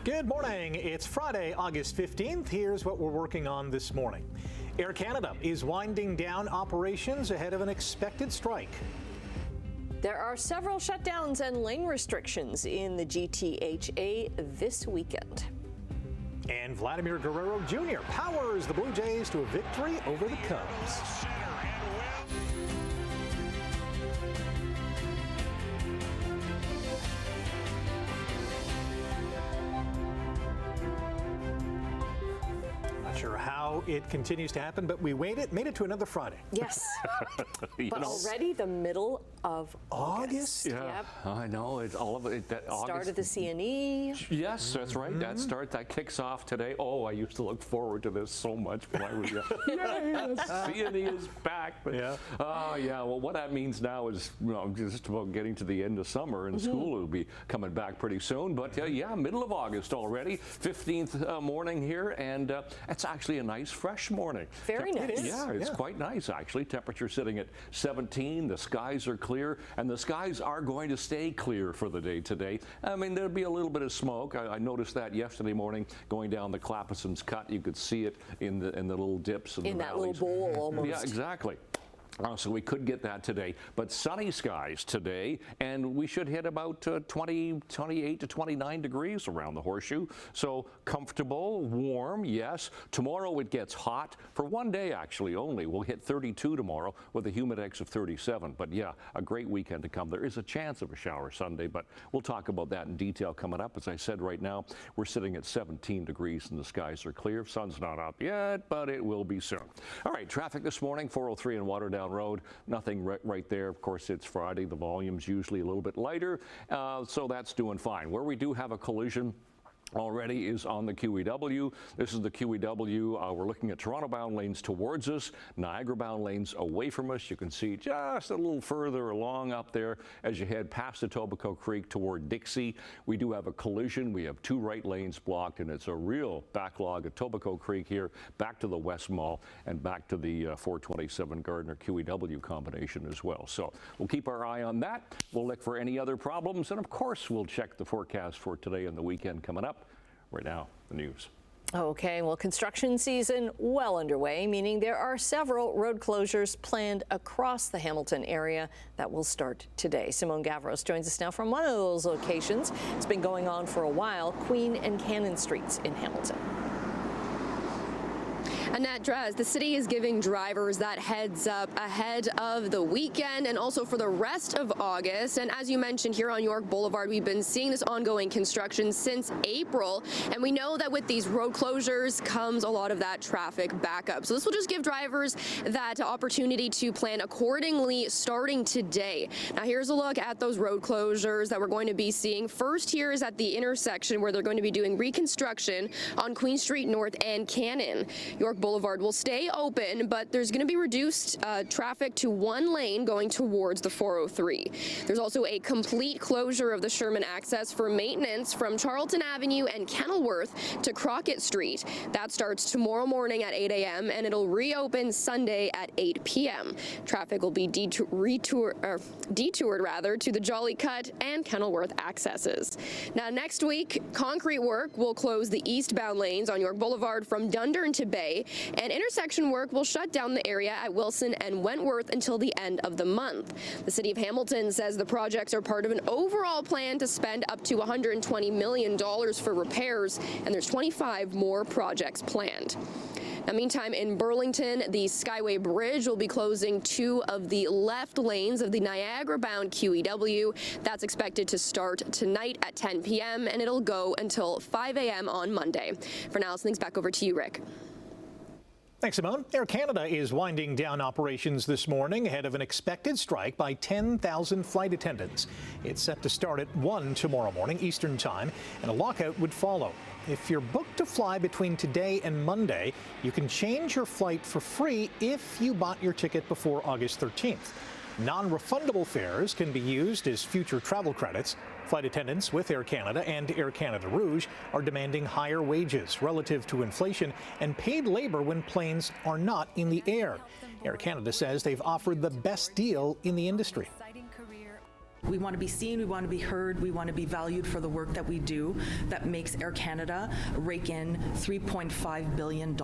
Good morning. It's Friday, August 15th. Here's what we're working on this morning. Air Canada is winding down operations ahead of an expected strike. There are several shutdowns and lane restrictions in the GTHA this weekend. And Vladimir Guerrero Jr. powers the Blue Jays to a victory over the Cubs. Not sure how it continues to happen, but we made it to another Friday. Yes. But already the middle of August. Yeah, Yep. I know. It's all of it. That Start August. of the CNE. Yes, that's right. That kicks off today. Oh, I used to look forward to this so much when I was young. Yay, CNE is back. But, Yeah. yeah. Well, what that means now is, just about getting to the end of summer, and school will be coming back pretty soon. But yeah, middle of August already, 15th morning here, and it's actually a nice fresh morning. Very nice. It is. Yeah, it's quite nice actually. Temperature sitting at 17. The skies are clear, and the skies are going to stay clear for the day today. I mean, there'll be a little bit of smoke. I noticed that yesterday morning going down the Clapperson's Cut. You could see it in the little dips in the that valleys. little bowl almost. Yeah, exactly. So we could get that today, but sunny skies today, and we should hit about 28 to 29 degrees around the Horseshoe. So comfortable, warm, yes. Tomorrow it gets hot for one day actually only. We'll hit 32 tomorrow with a humidex of 37. But yeah, a great weekend to come. There is a chance of a shower Sunday, but we'll talk about that in detail coming up. As I said, right now we're sitting at 17 degrees and the skies are clear. Sun's not up yet, but it will be soon. All right, traffic this morning, 403 in Waterdown Road. Nothing right there. Of course, it's Friday. The volume's usually a little bit lighter, so that's doing fine. Where we do have a collision already is on the QEW. This is the QEW. We're looking at Toronto-bound lanes towards us, Niagara-bound lanes away from us. You can see just a little further along up there as you head past Etobicoke Creek toward Dixie. We do have a collision. We have two right lanes blocked, and it's a real backlog at Etobicoke Creek here, back to the West Mall and back to the 427 Gardner QEW combination as well. So we'll keep our eye on that. We'll look for any other problems, and of course, we'll check the forecast for today and the weekend coming up. Right now, the news. Okay, well, construction season well underway, meaning there are several road closures planned across the Hamilton area that will start today. Simone Gavros joins us now from one of those locations. It's been going on for a while, Queen and Cannon Streets in Hamilton. Annette Drez, the city is giving drivers that heads up ahead of the weekend and also for the rest of August. And as you mentioned, here on York Boulevard, we've been seeing this ongoing construction since April. And we know that with these road closures comes a lot of that traffic backup. So this will just give drivers that opportunity to plan accordingly starting today. Now, here's a look at those road closures that we're going to be seeing. First here is at the intersection where they're going to be doing reconstruction on Queen Street North and Cannon. York Boulevard will stay open, but there's going to be reduced traffic to one lane going towards the 403. There's also a complete closure of the Sherman access for maintenance from Charlton Avenue and Kenilworth to Crockett Street. That starts tomorrow morning at 8 a.m. and it'll reopen Sunday at 8 p.m. Traffic will be detoured to the Jolly Cut and Kenilworth accesses. Now, next week, concrete work will close the eastbound lanes on York Boulevard from Dundurn to Bay, and intersection work will shut down the area at Wilson and Wentworth until the end of the month. The City of Hamilton says the projects are part of an overall plan to spend up to $120 million for repairs, and there's 25 more projects planned. Now, meantime, in Burlington, the Skyway Bridge will be closing two of the left lanes of the Niagara-bound QEW. That's expected to start tonight at 10 p.m., and it'll go until 5 a.m. on Monday. For now, things back over to you, Rick. Thanks, Simone. Air Canada is winding down operations this morning ahead of an expected strike by 10,000 flight attendants. It's set to start at 1 tomorrow morning Eastern Time, and a lockout would follow. If you're booked to fly between today and Monday, you can change your flight for free if you bought your ticket before August 13th. Non-refundable fares can be used as future travel credits. Flight attendants with Air Canada and Air Canada Rouge are demanding higher wages relative to inflation and paid labor when planes are not in the air. Air Canada says they've offered the best deal in the industry. We want to be seen, we want to be heard, we want to be valued for the work that we do that makes Air Canada rake in $3.5 billion.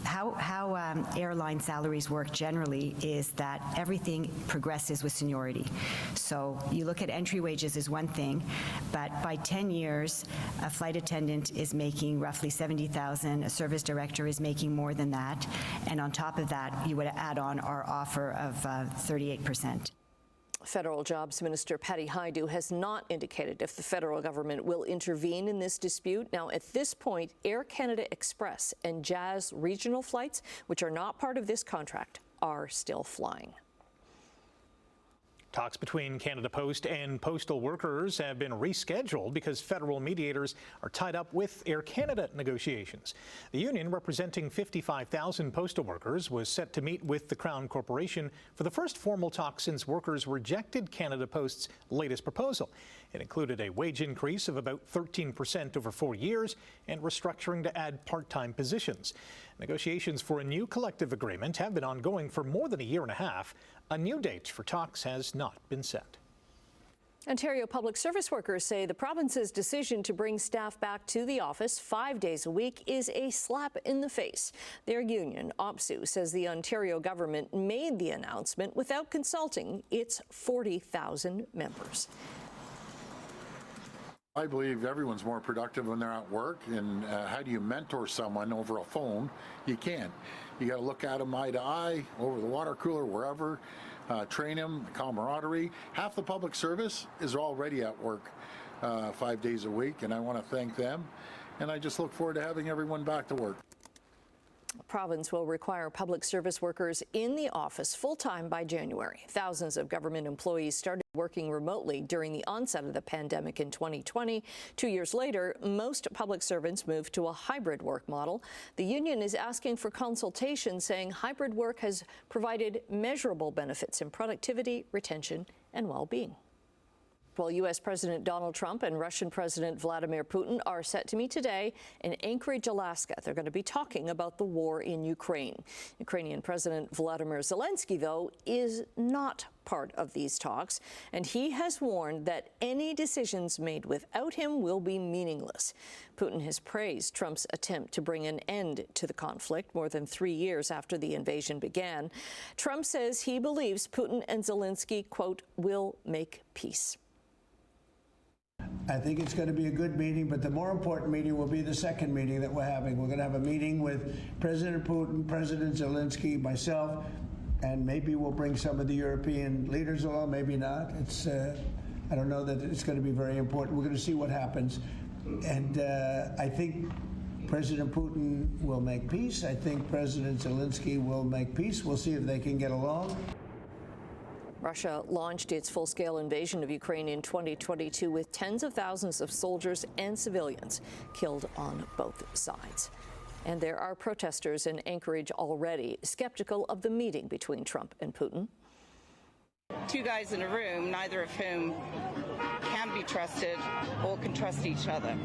How airline salaries work generally is that everything progresses with seniority. So you look at entry wages is one thing, but by 10 years, a flight attendant is making roughly $70,000, a service director is making more than that, and on top of that, you would add on our offer of 38%. Federal Jobs Minister Patty Hajdu has not indicated if the federal government will intervene in this dispute. Now, at this point, Air Canada Express and Jazz regional flights, which are not part of this contract, are still flying. Talks between Canada Post and postal workers have been rescheduled because federal mediators are tied up with Air Canada negotiations. The union, representing 55,000 postal workers, was set to meet with the Crown Corporation for the first formal talk since workers rejected Canada Post's latest proposal. It included a wage increase of about 13% over 4 years and restructuring to add part-time positions. Negotiations for a new collective agreement have been ongoing for more than a year and a half. A new date for talks has not been set. Ontario public service workers say the province's decision to bring staff back to the office 5 days a week is a slap in the face. Their union, OPSU, says the Ontario government made the announcement without consulting its 40,000 members. I believe everyone's more productive when they're at work, and how do you mentor someone over a phone? You can't. You got to look at them eye to eye, over the water cooler, wherever, train them, camaraderie. Half the public service is already at work 5 days a week, and I want to thank them, and I just look forward to having everyone back to work. The province will require public service workers in the office full-time by January. Thousands of government employees started working remotely during the onset of the pandemic in 2020. 2 years later, most public servants moved to a hybrid work model. The union is asking for consultation, saying hybrid work has provided measurable benefits in productivity, retention, and well-being. Well, U.S. President Donald Trump and Russian President Vladimir Putin are set to meet today in Anchorage, Alaska. They're going to be talking about the war in Ukraine. Ukrainian President Volodymyr Zelensky, though, is not part of these talks, and he has warned that any decisions made without him will be meaningless. Putin has praised Trump's attempt to bring an end to the conflict more than 3 years after the invasion began. Trump says he believes Putin and Zelensky, quote, will make peace. I think it's going to be a good meeting, but the more important meeting will be the second meeting that we're having. We're going to have a meeting with President Putin, President Zelensky, myself, and maybe we'll bring some of the European leaders along, maybe not. I don't know that it's going to be very important. We're going to see what happens. And I think President Putin will make peace. I think President Zelensky will make peace. We'll see if they can get along. Russia launched its full-scale invasion of Ukraine in 2022 with tens of thousands of soldiers and civilians killed on both sides. And there are protesters in Anchorage already skeptical of the meeting between Trump and Putin. Two guys in a room, neither of whom can be trusted or can trust each other.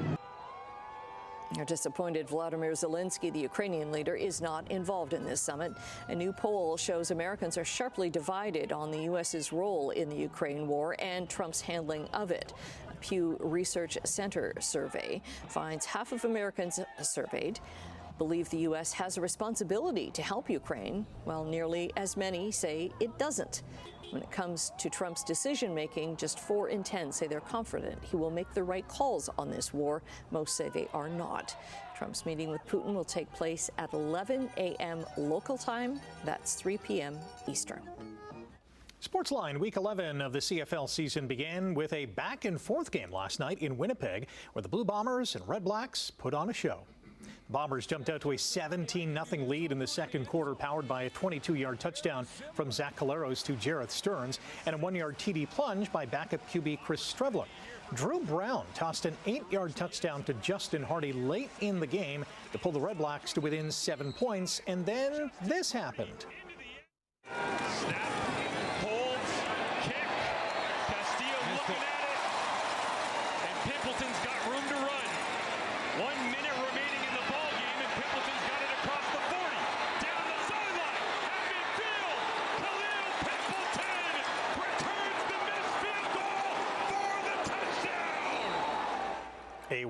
A disappointed Volodymyr Zelensky, the Ukrainian leader, is not involved in this summit. A new poll shows Americans are sharply divided on the U.S.'s role in the Ukraine war and Trump's handling of it. A Pew Research Center survey finds half of Americans surveyed believe the U.S. has a responsibility to help Ukraine, while nearly as many say it doesn't. When it comes to Trump's decision-making, just 4 in 10 say they're confident he will make the right calls on this war. Most say they are not. Trump's meeting with Putin will take place at 11 a.m. local time. That's 3 p.m. Eastern. Sportsline Week 11 of the CFL season began with a back-and-forth game last night in Winnipeg, where the Blue Bombers and Red Blacks put on a show. Bombers jumped out to a 17-0 lead in the second quarter, powered by a 22-yard touchdown from Zach Caleros to Jareth Stearns and a 1-yard TD plunge by backup QB Chris Strevler. Drew Brown tossed an 8-yard touchdown to Justin Hardy late in the game to pull the Red Blacks to within 7 points, and then this happened. Snap, holds, kick, Castillo looking at it, and Pimpleton's got room to run. 1 minute remaining in the ball game, and Pimpleton's got it across the 40, down the sideline, at midfield. Khalil Pimpleton returns the missed field goal.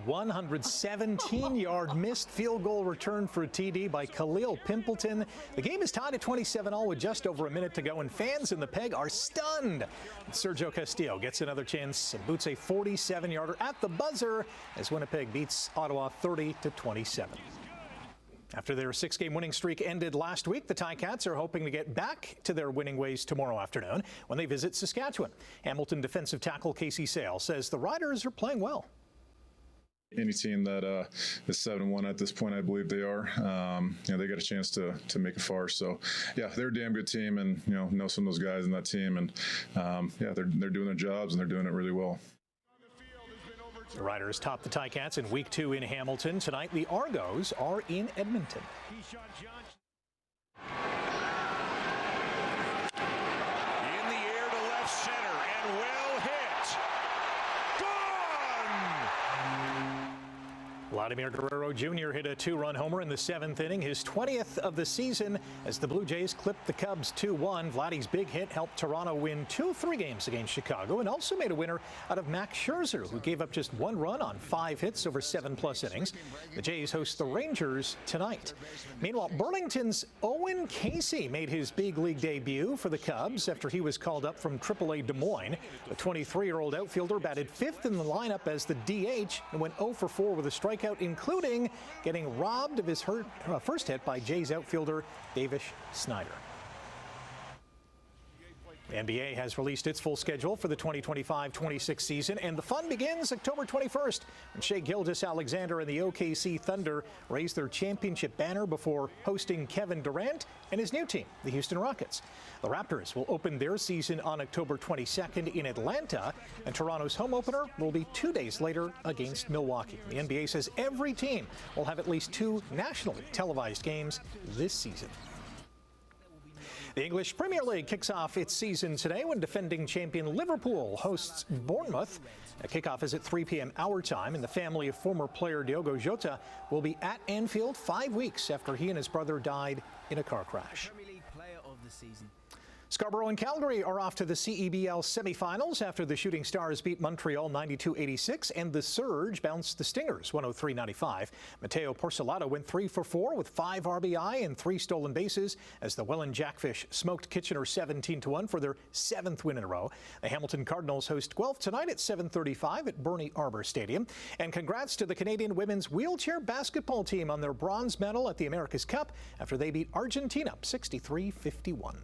117-yard missed field goal return for a TD by Khalil Pimpleton. The game is tied at 27-all with just over a minute to go, and fans in the Peg are stunned. Sergio Castillo gets another chance and boots a 47-yarder at the buzzer as Winnipeg beats Ottawa 30-27. After their 6-game winning streak ended last week, the Ticats are hoping to get back to their winning ways tomorrow afternoon when they visit Saskatchewan. Hamilton defensive tackle Casey Sale says the Riders are playing well. Any team that is 7-1 at this point, I believe they are. They got a chance to make a farce. So, yeah, they're a damn good team, and know some of those guys in that team, and they're doing their jobs and they're doing it really well. The Riders top the Ticats in Week 2 in Hamilton. Tonight, the Argos are in Edmonton. In the air to left center and well hit. Gone! Vladimir Guerrero Jr. hit a 2-run homer in the 7th inning, his 20th of the season, as the Blue Jays clipped the Cubs 2-1. Vladdy's big hit helped Toronto win 2-3 games against Chicago and also made a winner out of Max Scherzer, who gave up just 1 run on 5 hits over 7+ innings. The Jays host the Rangers tonight. Meanwhile, Burlington's Owen Casey made his big league debut for the Cubs after he was called up from AAA Des Moines. The 23-year-old outfielder batted 5th in the lineup as the DH and went 0 for 4 with a strikeout, including getting robbed of his first hit by Jays outfielder Davis Snyder. The NBA has released its full schedule for the 2025-26 season, and the fun begins October 21st when Shai Gilgeous-Alexander and the OKC Thunder raise their championship banner before hosting Kevin Durant and his new team, the Houston Rockets. The Raptors will open their season on October 22nd in Atlanta, and Toronto's home opener will be 2 days later against Milwaukee. The NBA says every team will have at least 2 nationally televised games this season. The English Premier League kicks off its season today when defending champion Liverpool hosts Bournemouth. The kickoff is at 3 p.m. our time, and the family of former player Diogo Jota will be at Anfield 5 weeks after he and his brother died in a car crash. Scarborough and Calgary are off to the CEBL semifinals after the Shooting Stars beat Montreal 92-86 and the Surge bounced the Stingers 103-95. Matteo Porcelato went 3 for 4 with 5 RBI and 3 stolen bases as the Welland Jackfish smoked Kitchener 17-1 for their 7th win in a row. The Hamilton Cardinals host Guelph tonight at 7:35 at Bernie Arbor Stadium. And congrats to the Canadian women's wheelchair basketball team on their bronze medal at the America's Cup after they beat Argentina 63-51.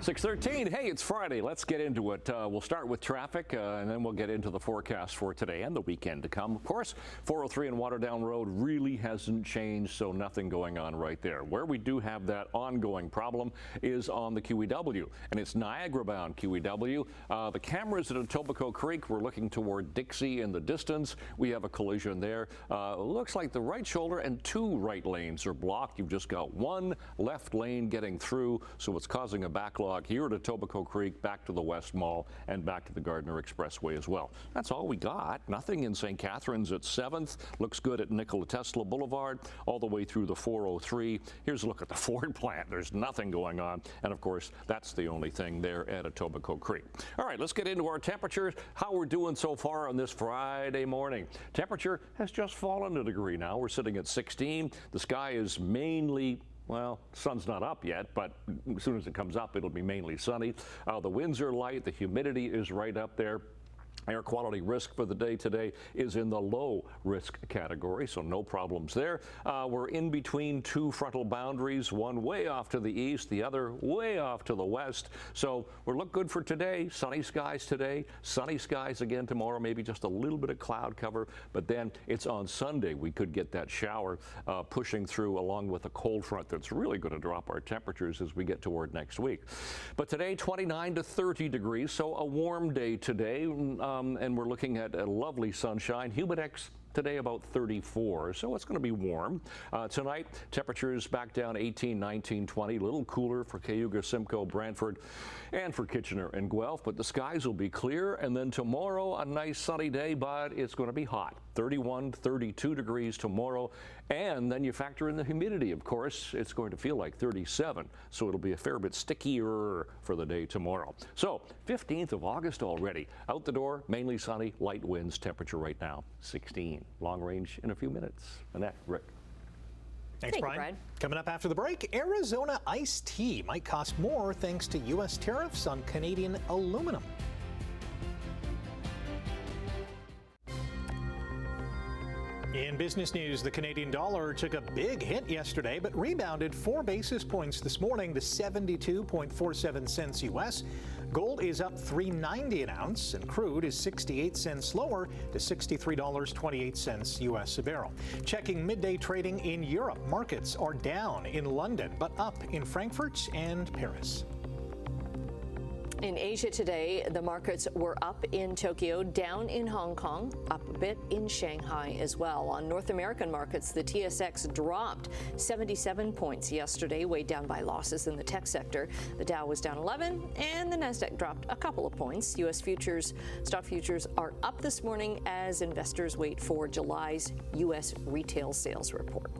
6:13. Hey, it's Friday. Let's get into it. We'll start with traffic, and then we'll get into the forecast for today and the weekend to come. Of course, 403 and Waterdown Road really hasn't changed, so nothing going on right there. Where we do have that ongoing problem is on the QEW, and it's Niagara-bound QEW. The cameras at Etobicoke Creek, we're looking toward Dixie in the distance. We have a collision there. Looks like the right shoulder and 2 right lanes are blocked. You've just got 1 left lane getting through, so it's causing a backlog here at Etobicoke Creek, back to the West Mall, and back to the Gardner Expressway as well. That's all we got. Nothing in St. Catharines at 7th. Looks good at Nikola Tesla Boulevard, all the way through the 403. Here's a look at the Ford plant. There's nothing going on. And, of course, that's the only thing there at Etobicoke Creek. All right, let's get into our temperatures, how we're doing so far on this Friday morning. Temperature has just fallen a degree now. We're sitting at 16. The sky is mainly, well, sun's not up yet, but as soon as it comes up, it'll be mainly sunny. The winds are light. The humidity is right up there. Air quality risk for the day today is in the low risk category, so no problems there. We're in between 2 frontal boundaries, one way off to the east, the other way off to the west. So we look good for today. Sunny skies today, sunny skies again tomorrow, maybe just a little bit of cloud cover, but then it's on Sunday we could get that shower pushing through along with a cold front that's really going to drop our temperatures as we get toward next week. But today, 29 to 30 degrees, so a warm day today. And we're looking at a lovely sunshine. Humidex Today about 34, so it's going to be warm. Tonight, temperatures back down 18, 19, 20. A little cooler for Cayuga, Simcoe, Brantford, and for Kitchener and Guelph, but the skies will be clear. And then tomorrow, a nice sunny day, but it's going to be hot. 31, 32 degrees tomorrow. And then you factor in the humidity, of course. It's going to feel like 37, so it'll be a fair bit stickier for the day tomorrow. So, 15th of August already. Out the door, mainly sunny, light winds, temperature right now 16. Long range in a few minutes. Annette, Rick. Thanks, Brian. Coming up after the break, Arizona iced tea might cost more thanks to U.S. tariffs on Canadian aluminum. In business news, the Canadian dollar took a big hit yesterday, but rebounded 4 basis points this morning to 72.47 cents U.S. Gold is up $3.90 an ounce, and crude is 68 cents lower to $63.28 U.S. a barrel. Checking midday trading in Europe, markets are down in London, but up in Frankfurt and Paris. In Asia today, the markets were up in Tokyo, down in Hong Kong, up a bit in Shanghai as well. On North American markets, the TSX dropped 77 points yesterday, weighed down by losses in the tech sector. The Dow was down 11, and the Nasdaq dropped a couple of points. U.S. stock futures are up this morning as investors wait for July's U.S. retail sales report.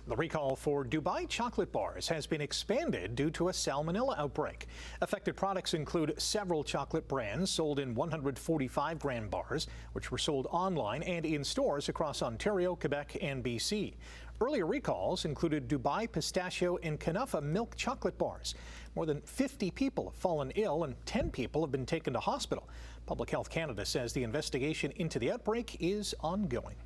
The recall for Dubai chocolate bars has been expanded due to a salmonella outbreak. Affected products include several chocolate brands sold in 145-gram bars, which were sold online and in stores across Ontario, Quebec, and BC. Earlier recalls included Dubai pistachio and Kunafa milk chocolate bars. More than 50 people have fallen ill and 10 people have been taken to hospital. Public Health Canada says the investigation into the outbreak is ongoing.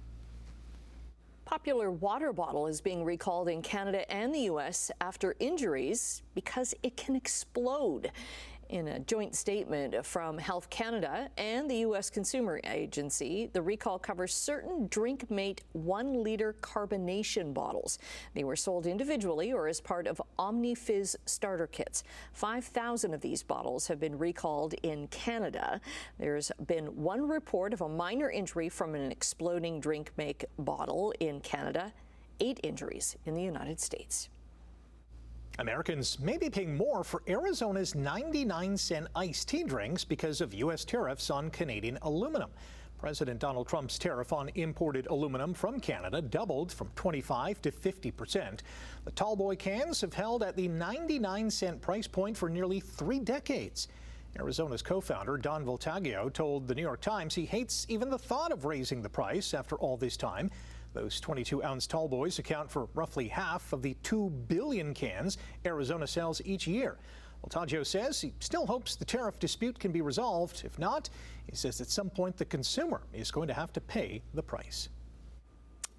Popular water bottle is being recalled in Canada and the U.S. after injuries because it can explode. In a joint statement from Health Canada and the U.S. Consumer Agency, the recall covers certain DrinkMate 1-liter carbonation bottles. They were sold individually or as part of OmniFizz starter kits. 5,000 of these bottles have been recalled in Canada. There's been one report of a minor injury from an exploding DrinkMate bottle in Canada, 8 injuries in the United States. Americans may be paying more for Arizona's 99-cent iced tea drinks because of U.S. tariffs on Canadian aluminum. President Donald Trump's tariff on imported aluminum from Canada doubled from 25% to 50%. The tallboy cans have held at the 99-cent price point for nearly 3 decades. Arizona's co-founder, Don Voltaggio, told the New York Times he hates even the thought of raising the price after all this time. Those 22-ounce tallboys account for roughly half of the 2 billion cans Arizona sells each year. Voltaggio says he still hopes the tariff dispute can be resolved. If not, he says at some point the consumer is going to have to pay the price.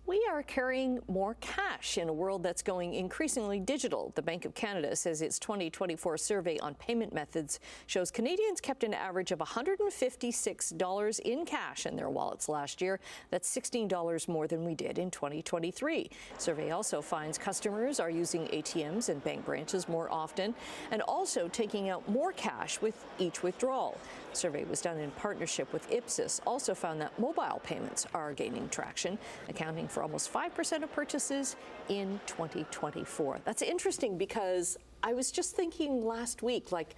We are carrying more cash in a world that's going increasingly digital. The Bank of Canada says its 2024 survey on payment methods shows Canadians kept an average of $156 in cash in their wallets last year. That's $16 more than we did in 2023. Survey also finds customers are using ATMs and bank branches more often and also taking out more cash with each withdrawal. The survey was done in partnership with Ipsos, also found that mobile payments are gaining traction, accounting for almost 5% of purchases in 2024. That's interesting because I was just thinking last week, like,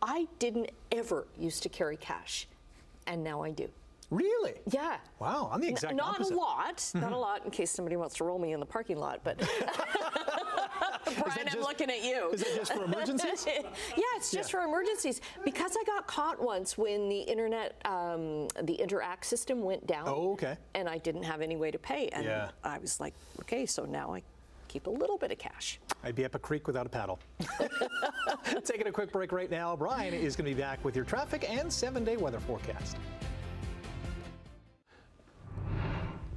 I didn't ever used to carry cash, and now I do. Really? Yeah. Wow, I'm the exact opposite. Not a lot, not a lot in case somebody wants to roll me in the parking lot, but Brian, I'm looking at you. Is it just for emergencies? Yeah, it's just for emergencies. Because I got caught once when the internet, the Interact system went down. Oh, okay. And I didn't have any way to pay. And I was like, okay, so now I keep a little bit of cash. I'd be up a creek without a paddle. Taking a quick break right now. Brian is going to be back with your traffic and 7-day weather forecast.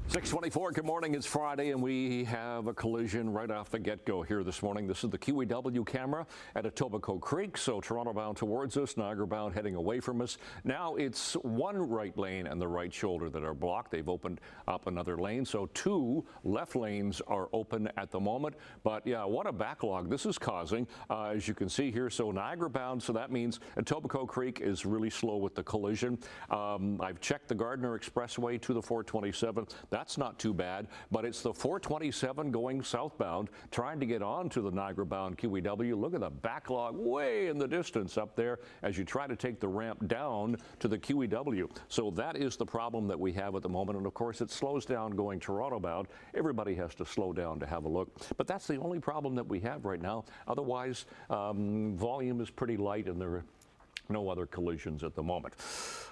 6:24, good morning. It's Friday, and we have a collision right off the get-go here this morning. This is the QEW camera at Etobicoke Creek, so Toronto bound towards us, Niagara bound heading away from us. Now it's one right lane and the right shoulder that are blocked. They've opened up another lane, so two left lanes are open at the moment. But yeah, what a backlog this is causing, as you can see here. So Niagara bound, so that means Etobicoke Creek is really slow with the collision. I've checked the Gardiner Expressway to the 427. That's not too bad, but it's the 427 going southbound, trying to get on to the Niagara-bound QEW. Look at the backlog way in the distance up there as you try to take the ramp down to the QEW. So that is the problem that we have at the moment, and of course it slows down going Toronto-bound. Everybody has to slow down to have a look, but that's the only problem that we have right now. Otherwise, volume is pretty light, and there are no other collisions at the moment.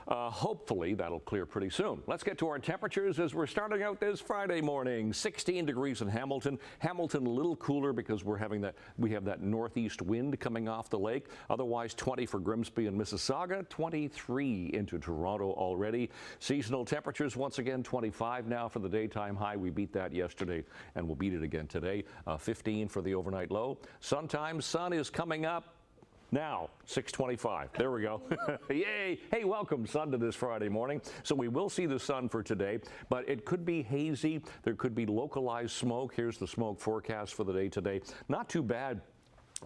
Hopefully that'll clear pretty soon. Let's get to our temperatures as we're starting out this Friday morning. 16 degrees in Hamilton. Hamilton a little cooler because we have that northeast wind coming off the lake. Otherwise 20 for Grimsby and Mississauga, 23 into Toronto already. Seasonal temperatures once again 25 now for the daytime high. We beat that yesterday and we'll beat it again today. 15 for the overnight low. Sun is coming up now, 6:25. There we go. Yay! Hey, welcome, sun, to this Friday morning. So we will see the sun for today, but it could be hazy. There could be localized smoke. Here's the smoke forecast for the day today. Not too bad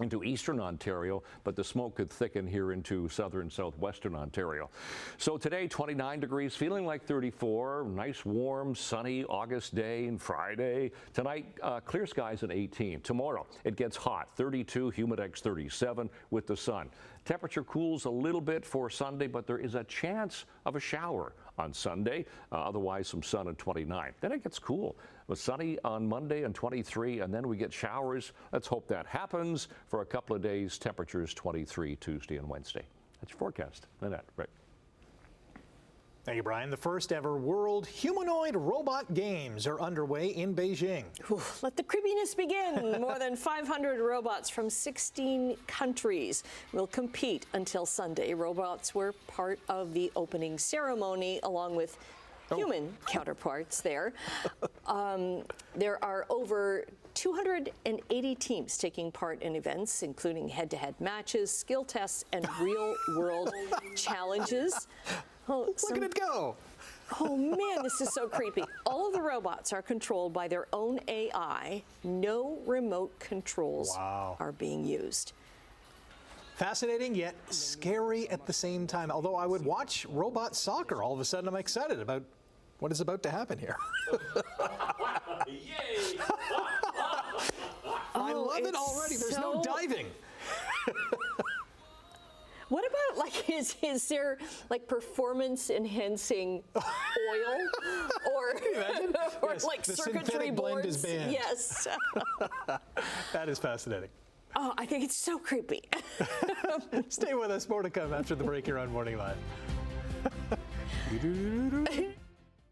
into eastern Ontario, but the smoke could thicken here into southern southwestern Ontario. So today 29 degrees, feeling like 34, nice warm sunny August day and Friday. Tonight clear skies at 18. Tomorrow it gets hot, 32, humidex 37 with the sun. Temperature cools a little bit for Sunday, but there is a chance of a shower on Sunday. Otherwise some sun at 29. Then it gets cool. But sunny on Monday and 23, and then we get showers. Let's hope that happens for a couple of days. Temperatures 23 Tuesday and Wednesday. That's your forecast. Annette, right. Thank you, Brian. The first ever World Humanoid Robot Games are underway in Beijing. Ooh, let the creepiness begin. More than 500 robots from 16 countries will compete until Sunday. Robots were part of the opening ceremony along with human counterparts there. There are over 280 teams taking part in events, including head-to-head matches, skill tests, and real-world challenges. Oh, look at it go. Oh man, this is so creepy. All of the robots are controlled by their own AI. No remote controls are being used. Fascinating yet scary at the same time. Although I would watch robot soccer, all of a sudden I'm excited about what is about to happen here. Yay! I love it already. There's no diving. What about, like, is there like performance enhancing oil or Yes, like the circuitry synthetic boards? blend is banned. Yes. That is fascinating. Oh, I think it's so creepy. Stay with us. More to come after the break here on Morning Live.